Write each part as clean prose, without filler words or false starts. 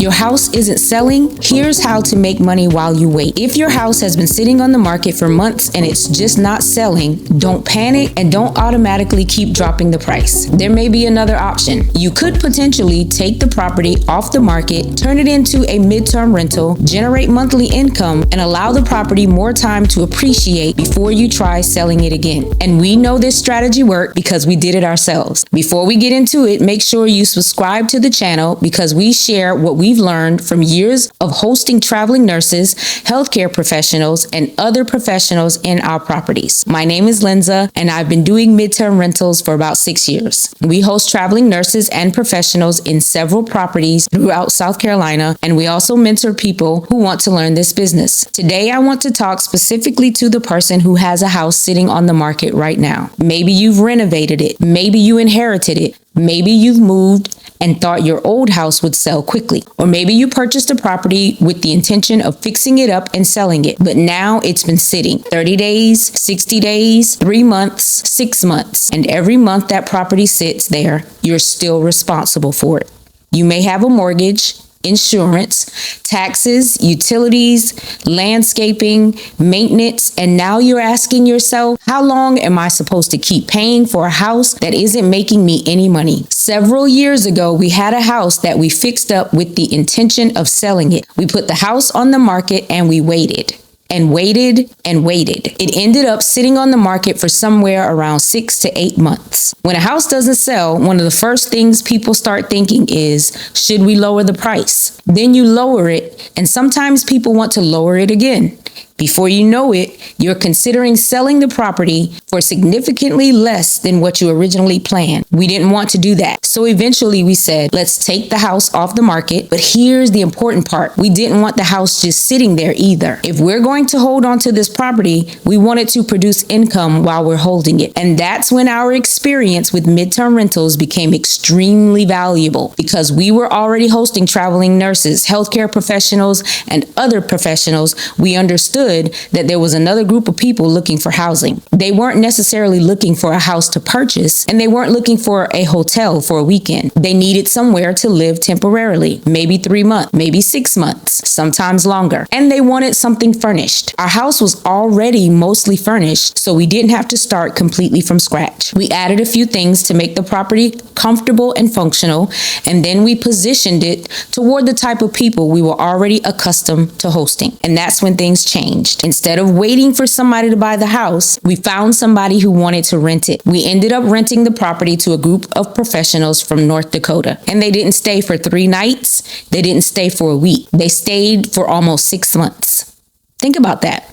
Your house isn't selling? Here's how to make money while you wait. If your house has been sitting on the market for months and it's just not selling, don't panic and don't automatically keep dropping the price. There may be another option. You could potentially take the property off the market, turn it into a midterm rental, generate monthly income, and allow the property more time to appreciate before you try selling it again. And we know this strategy worked because we did it ourselves. Before we get into it, make sure you subscribe to the channel because we share what we've learned from years of hosting traveling nurses, healthcare professionals, and other professionals in our properties. My name is Linza, and I've been doing midterm rentals for about 6 years. We host traveling nurses and professionals in several properties throughout South Carolina, and we also mentor people who want to learn this business. Today, I want to talk specifically to the person who has a house sitting on the market right now. Maybe you've renovated it. Maybe you inherited it. Maybe you've moved and thought your old house would sell quickly. Or maybe you purchased a property with the intention of fixing it up and selling it, but now it's been sitting 30 days, 60 days, 3 months, 6 months, and every month that property sits there, you're still responsible for it. You may have a mortgage, insurance, taxes, utilities, landscaping, maintenance, and now you're asking yourself, how long am I supposed to keep paying for a house that isn't making me any money? Several years ago, we had a house that we fixed up with the intention of selling it. We put the house on the market and we waited. And waited and waited. It ended up sitting on the market for somewhere around 6 to 8 months. When a house doesn't sell, one of the first things people start thinking is, should we lower the price? Then you lower it, and sometimes people want to lower it again. Before you know it, you're considering selling the property for significantly less than what you originally planned. We didn't want to do that. So eventually we said, let's take the house off the market. But here's the important part. We didn't want the house just sitting there either. If we're going to hold on to this property, we want it to produce income while we're holding it. And that's when our experience with midterm rentals became extremely valuable because we were already hosting traveling nurses, healthcare professionals, and other professionals. We understood that there was another group of people looking for housing. They weren't necessarily looking for a house to purchase, and they weren't looking for a hotel for a weekend. They needed somewhere to live temporarily, maybe 3 months, maybe 6 months, sometimes longer. And they wanted something furnished. Our house was already mostly furnished, so we didn't have to start completely from scratch. We added a few things to make the property comfortable and functional, and then we positioned it toward the type of people we were already accustomed to hosting. And that's when things changed. Instead of waiting for somebody to buy the house, we found somebody who wanted to rent it. We ended up renting the property to a group of professionals from North Dakota. And they didn't stay for 3 nights. They didn't stay for a week. They stayed for almost 6 months. Think about that.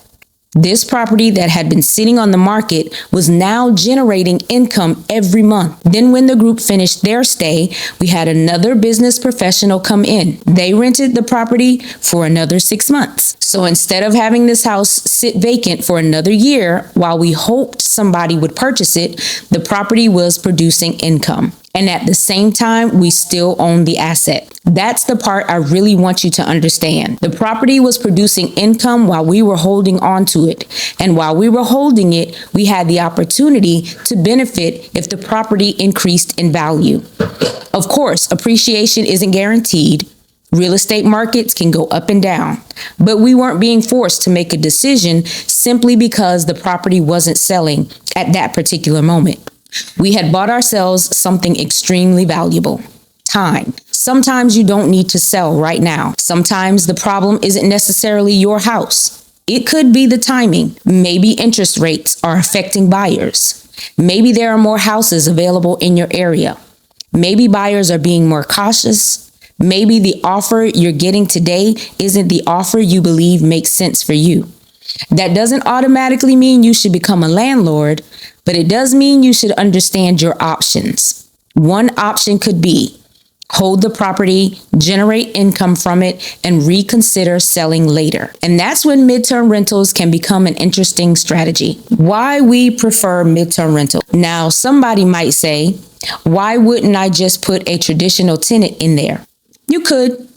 This property that had been sitting on the market was now generating income every month. Then when the group finished their stay, we had another business professional come in. They rented the property for another 6 months. So instead of having this house sit vacant for another year while we hoped somebody would purchase it, the property was producing income. And at the same time, we still own the asset. That's the part I really want you to understand. The property was producing income while we were holding on to it. And while we were holding it, we had the opportunity to benefit if the property increased in value. Of course, appreciation isn't guaranteed. Real estate markets can go up and down, but we weren't being forced to make a decision simply because the property wasn't selling at that particular moment. We had bought ourselves something extremely valuable: time. Sometimes you don't need to sell right now. Sometimes the problem isn't necessarily your house. It could be the timing. Maybe interest rates are affecting buyers. Maybe there are more houses available in your area. Maybe buyers are being more cautious. Maybe the offer you're getting today isn't the offer you believe makes sense for you. That doesn't automatically mean you should become a landlord, but it does mean you should understand your options. One option could be hold the property, generate income from it, and reconsider selling later. And that's when midterm rentals can become an interesting strategy. Why we prefer midterm rental. Now, somebody might say, why wouldn't I just put a traditional tenant in there? You could.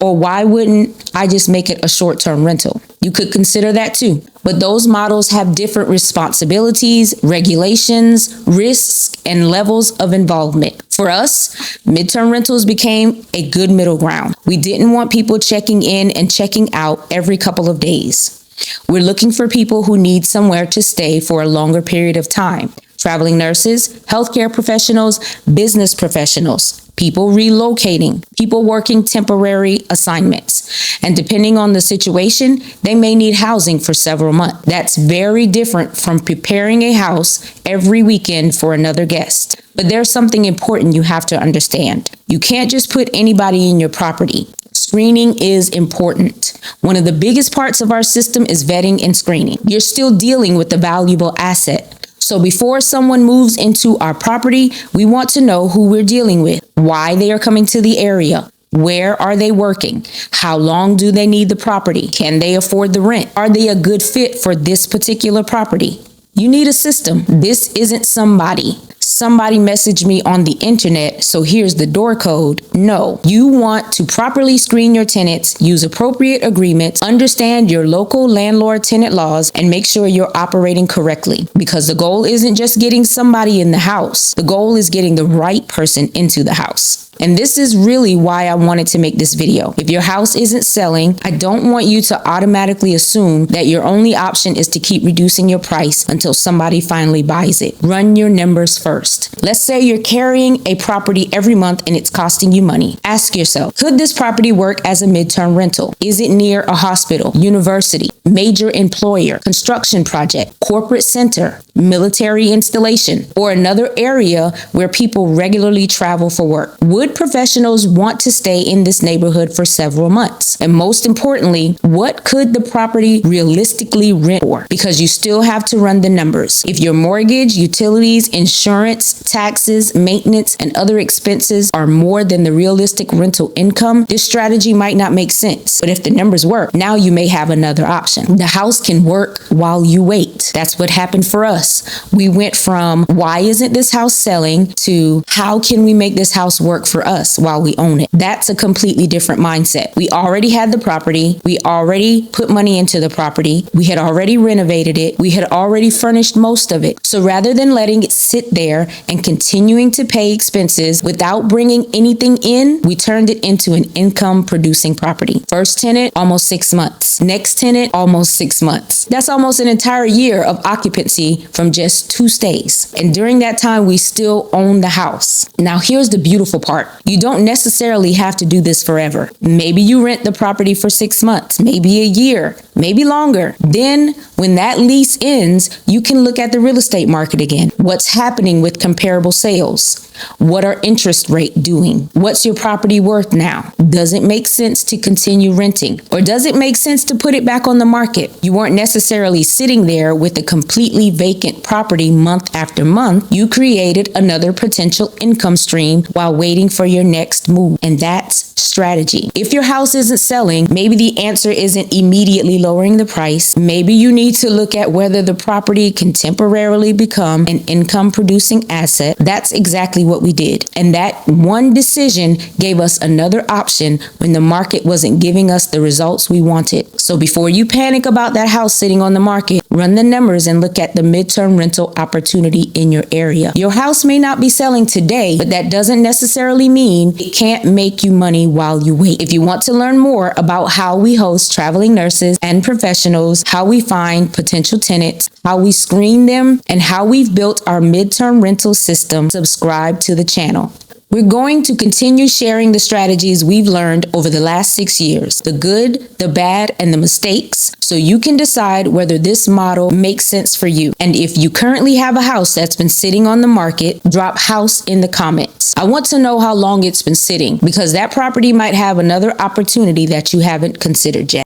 Or why wouldn't I just make it a short-term rental? You could consider that too. But those models have different responsibilities, regulations, risks, and levels of involvement. For us, midterm rentals became a good middle ground. We didn't want people checking in and checking out every couple of days. We're looking for people who need somewhere to stay for a longer period of time. Traveling nurses, healthcare professionals, business professionals, people relocating, people working temporary assignments. And depending on the situation, they may need housing for several months. That's very different from preparing a house every weekend for another guest. But there's something important you have to understand. You can't just put anybody in your property. Screening is important. One of the biggest parts of our system is vetting and screening. You're still dealing with the valuable asset. So before someone moves into our property, we want to know who we're dealing with, why they are coming to the area, where are they working, how long do they need the property, can they afford the rent, are they a good fit for this particular property. You need a system. This isn't somebody messaged me on the internet, so here's the door code. No, you want to properly screen your tenants, use appropriate agreements, understand your local landlord-tenant laws, and make sure you're operating correctly. Because the goal isn't just getting somebody in the house. The goal is getting the right person into the house. And this is really why I wanted to make this video. If your house isn't selling, I don't want you to automatically assume that your only option is to keep reducing your price until somebody finally buys it. Run your numbers first. Let's say you're carrying a property every month and it's costing you money. Ask yourself, could this property work as a midterm rental? Is it near a hospital, university, major employer, construction project, corporate center, military installation, or another area where people regularly travel for work? Would professionals want to stay in this neighborhood for several months? And most importantly, what could the property realistically rent for? Because you still have to run the numbers. If your mortgage, utilities, insurance, taxes, maintenance, and other expenses are more than the realistic rental income, this strategy might not make sense. But if the numbers work, now you may have another option. The house can work while you wait. That's what happened for us. We went from why isn't this house selling to how can we make this house work for us while we own it. That's a completely different mindset. We already had the property. We already put money into the property. We had already renovated it. We had already furnished most of it. So rather than letting it sit there and continuing to pay expenses without bringing anything in, we turned it into an income producing property. First tenant, almost 6 months. Next tenant, almost 6 months. That's almost an entire year of occupancy from just 2 stays. And during that time, we still own the house. Now, here's the beautiful part. You don't necessarily have to do this forever. Maybe you rent the property for 6 months, maybe a year, maybe longer. Then when that lease ends, you can look at the real estate market again. What's happening with comparable sales? What are interest rate doing? What's your property worth now? Does it make sense to continue renting? Or does it make sense to put it back on the market? You weren't necessarily sitting there with a completely vacant property month after month. You created another potential income stream while waiting for your next move. And that's strategy. If your house isn't selling, maybe the answer isn't immediately lowering the price. Maybe you need to look at whether the property can temporarily become an income producing asset. That's exactly what we did. And that one decision gave us another option when the market wasn't giving us the results we wanted. So before you panic about that house sitting on the market, run the numbers and look at the midterm rental opportunity in your area. Your house may not be selling today, but that doesn't necessarily mean it can't make you money while you wait. If you want to learn more about how we host traveling nurses and professionals, how we find potential tenants, how we screen them, and how we've built our midterm rental system, subscribe to the channel. We're going to continue sharing the strategies we've learned over the last 6 years, the good, the bad, and the mistakes, so you can decide whether this model makes sense for you. And if you currently have a house that's been sitting on the market, drop house in the comments. I want to know how long it's been sitting, because that property might have another opportunity that you haven't considered yet.